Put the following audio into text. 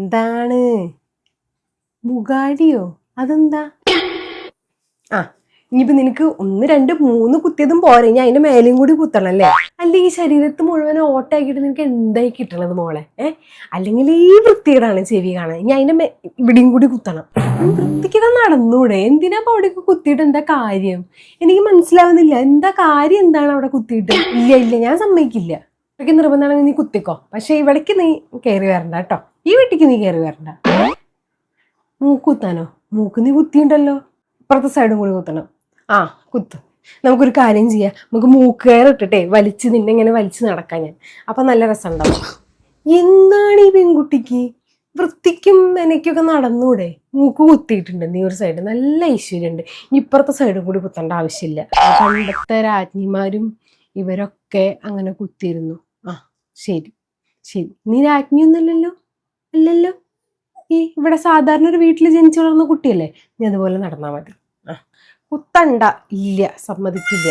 എന്താണ് ബുഗാഡിയോ? അതെന്താ? ആ ഇനിയിപ്പോ നിനക്ക് 1, 2, 3 കുത്തിയതും പോരെ, ഇനി അതിന്റെ മേലെയും കൂടി കുത്തണല്ലേ? അല്ല ഈ ശരീരത്ത് മുഴുവൻ ഓട്ടാക്കിയിട്ട് നിനക്ക് എന്തായി കിട്ടണത് മോളെ? അല്ലെങ്കിൽ ഈ വൃത്തികേടാണ് ചെവി കാണാൻ, ഇനി അതിന്റെ ഇവിടെയും കൂടി കുത്തണം. വൃത്തിക്കൊക്കെ നടന്നൂടെ? എന്തിനാ അപ്പൊ അവിടേക്ക് കുത്തിയിട്ട് എന്താ കാര്യം? എനിക്ക് മനസ്സിലാവുന്നില്ല. എന്താ കാര്യം? എന്താണ് അവിടെ കുത്തിയിട്ട്? ഇല്ല ഞാൻ സമ്മതിക്കില്ല. ഇവിടേക്ക് നിർബന്ധമാണെങ്കിൽ നീ കുത്തിക്കോ, പക്ഷെ ഇവിടേക്ക് നീ കയറി വരണ്ട കേട്ടോ. ഈ വീട്ടിക്ക് നീ കയറി വരണ്ട. മൂക്ക് കുത്താനോ? മൂക്ക് നീ കുത്തിയുണ്ടല്ലോ, ഇപ്പുറത്തെ സൈഡും കൂടി കുത്തണം. കുത്ത്. നമുക്കൊരു കാര്യം ചെയ്യാം, നമുക്ക് മൂക്ക് കയറി ഇട്ടിട്ടേ വലിച്ച് നിന്നെ ഇങ്ങനെ വലിച്ച് നടക്കാൻ ഞാൻ, അപ്പൊ നല്ല രസം ഉണ്ടാവും. എന്താണ് ഈ പെൺകുട്ടിക്ക്? വൃത്തിക്കും എനിക്കൊക്കെ നടന്നൂടെ? മൂക്ക് കുത്തിയിട്ടുണ്ട് നീ ഒരു സൈഡ്, നല്ല ഐശ്വര്യമുണ്ട്. ഇനി ഇപ്പുറത്തെ സൈഡും കൂടി കുത്തേണ്ട ആവശ്യമില്ല. പണ്ടത്തെ രാജ്ഞിമാരും ഇവരൊക്കെ അങ്ങനെ കുത്തിയിരുന്നു. ശരി. നീ രാജ്ഞിയൊന്നുമല്ലല്ലോ? അല്ലല്ലോ. ഇവിടെ സാധാരണ ഒരു വീട്ടിൽ ജനിച്ചു വളർന്ന കുട്ടിയല്ലേ? നീ അതുപോലെ നടന്നാൽ മതി. കുത്തണ്ട. ഇല്ല, സമ്മതിക്കില്ല.